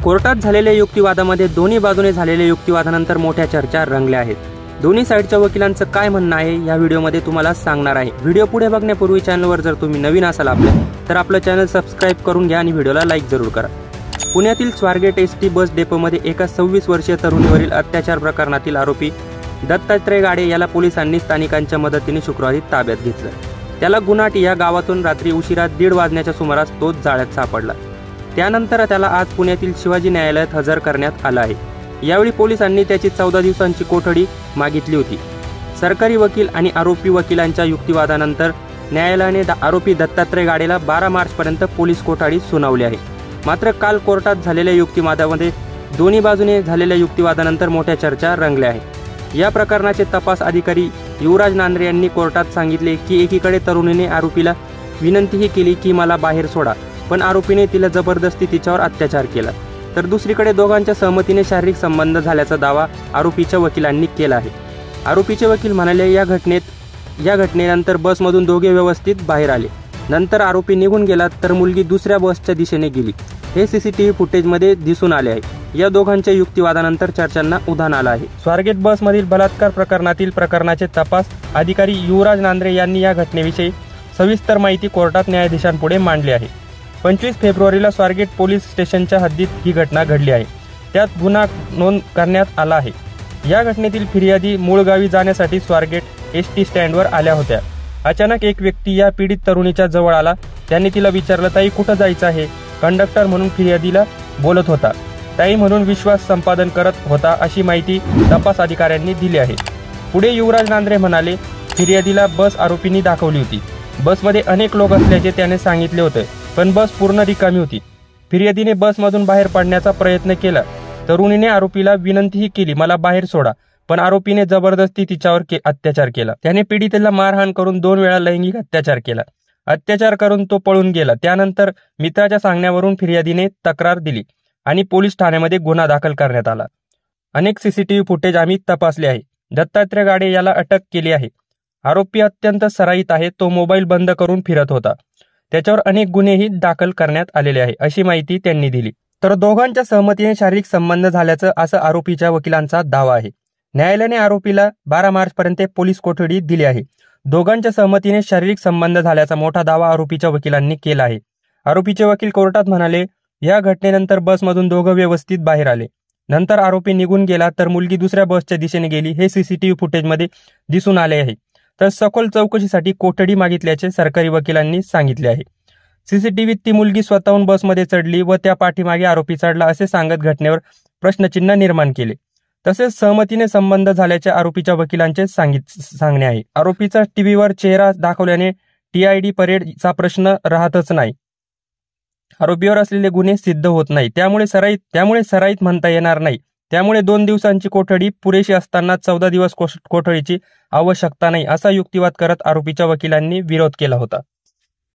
कोर्टात झालेल्या युक्तिवादामध्ये दोन्ही बाजूने झालेल्या युक्तिवादानंतर मोठ्या चर्चा रंगल्या आहेत। दोन्ही साइडच्या वकिलांचं काय म्हणणं आहे या व्हिडिओमध्ये तुम्हाला सांगणार आहे। व्हिडिओ पुढे बघण्यापूर्वी चॅनलवर जर तुम्ही नवीन असाल तर आपलं चॅनल सबस्क्राइब करून घ्या आणि व्हिडिओला लाईक जरूर करा। पुण्यातील स्वारगेट एसटी बस डेपोमध्ये एका 26 वर्षीय तरुणीवरील अत्याचार प्रकरणातील आरोपी दत्तात्रय गाडे याला पोलिसांनी स्थानिकांच्या मदतीने शुक्रवारी ताब्यात घेतलं। त्याला गुन्हाटी या गावातून रात्री उशिरा 1:30 वाजण्याच्या सुमारास तो जाळ्यात सापडला। त्यानंतर त्याला आज पुण्यातील शिवाजी न्यायालयात हजर करण्यात आलं आहे। यावेळी पोलिसांनी त्याची 14 दिवसांची कोठडी मागितली होती। सरकारी वकील आणि आरोपी वकिलांच्या युक्तिवादानंतर न्यायालयाने आरोपी दत्तात्रय गाडेला 12 मार्चपर्यंत पोलीस कोठडी सुनावली आहे। मात्र काल कोर्टात झालेल्या युक्तिवादामध्ये दोन्ही बाजूने झालेल्या युक्तिवादानंतर मोठ्या चर्चा रंगल्या आहेत। या प्रकरणाचे तपास अधिकारी युवराज नांद्रे यांनी कोर्टात सांगितले की एकीकडे तरुणीने आरोपीला विनंतीही केली की मला बाहेर सोडा, पण आरोपीने तिला जबरदस्ती तिच्यावर अत्याचार केला। तर दुसरीकडे दोघांच्या सहमतीने शारीरिक संबंध झाल्याचा दावा आरोपीच्या वकिलांनी केला आहे। आरोपीचे वकील म्हणाले या घटनेनंतर बसमधून दोघे व्यवस्थित बाहेर आले। नंतर आरोपी निघून गेला तर मुलगी दुसऱ्या बसच्या दिशेने गेली। हे सीसीटीव्ही फुटेजमध्ये दिसून आले आहे। या दोघांच्या युक्तिवादानंतर चर्चांना उधाण आलं आहे। स्वारगेट बसमधील बलात्कार प्रकरणाचे तपास अधिकारी युवराज नांद्रे यांनी या घटनेविषयी सविस्तर माहिती कोर्टात न्यायाधीशांपुढे मांडली आहे। 25 फेब्रुवारीला स्वारगेट पोलीस स्टेशनच्या हद्दीत ही घटना घडली आहे। त्यात गुन्हा नोंद करण्यात आला आहे। या घटनेतील फिर्यादी मूळ गावी जाण्यासाठी स्वारगेट एसटी स्टँडवर आल्या होत्या। अचानक एक व्यक्ती या पीडित तरुणीच्या जवळ आला। त्यांनी तिला विचारलं, ताई कुठं जायचं आहे? कंडक्टर म्हणून फिर्यादीला बोलत होता। ताई म्हणून विश्वास संपादन करत होता अशी माहिती तपास अधिकाऱ्यांनी दिली आहे। पुढे युवराज नांद्रे म्हणाले, फिर्यादीला बस आरोपींनी दाखवली होती। बसमध्ये अनेक लोक असल्याचे त्याने सांगितले होते, पण बस पूर्ण रिकामी होती। फिर्यादीने बसमधून बाहेर पडण्याचा प्रयत्न केला। तरुणीने आरोपीला विनंतीही केली, मला बाहेर सोडा, पण आरोपीने जबरदस्ती तिच्यावर अत्याचार केला। त्याने पीडितेला मारहाण करून 2 वेळा लैंगिक अत्याचार केला। अत्याचार करून तो पळून गेला। त्यानंतर मित्राच्या सांगण्यावरून फिर्यादीने तक्रार दिली आणि पोलीस ठाण्यामध्ये गुन्हा दाखल करण्यात आला। अनेक सीसीटीव्ही फुटेज आम्ही तपासले आहे। दत्तात्रय गाडे याला अटक केली आहे। आरोपी अत्यंत सराईत आहे। तो मोबाईल बंद करून फिरत होता। त्याच्यावर अनेक गुन्हेही दाखल करण्यात आलेले आहे अशी माहिती त्यांनी दिली। तर दोघांच्या सहमतीने शारीरिक संबंध झाल्याचं असं आरोपीच्या वकिलांचा दावा आहे। न्यायालयाने आरोपीला 12 मार्चपर्यंत पोलीस कोठडी दिली आहे। दोघांच्या सहमतीने शारीरिक संबंध झाल्याचा मोठा दावा आरोपीच्या वकिलांनी केला आहे। आरोपीचे वकील कोर्टात म्हणाले, या घटनेनंतर बसमधून दोघं व्यवस्थित बाहेर आले। नंतर आरोपी निघून गेला तर मुलगी दुसऱ्या बसच्या दिशेने गेली। हे सीसीटीव्ही फुटेजमध्ये दिसून आले आहे। तर सखोल चौकशीसाठी कोठडी मागितल्याचे सरकारी वकिलांनी सांगितले आहे। सीसीटीव्हीत ती मुलगी स्वतःहून बसमध्ये चढली व त्या पाठीमागे आरोपी चढला असे सांगत घटनेवर प्रश्नचिन्ह निर्माण केले। तसेच सहमतीने संबंध झाल्याचे आरोपीच्या वकिलांचे सांगणे आहे। आरोपीचा टीव्हीवर चेहरा दाखवल्याने टीआयडी परेडचा प्रश्न राहतच नाही। आरोपीवर असलेले गुन्हे सिद्ध होत नाही, त्यामुळे सराईत म्हणता येणार नाही। त्यामुळे 2 दिवसांची कोठडी पुरेशी असताना 14 दिवस कोठडीची आवश्यकता नाही असा युक्तिवाद करत आरोपीच्या वकिलांनी विरोध केला होता।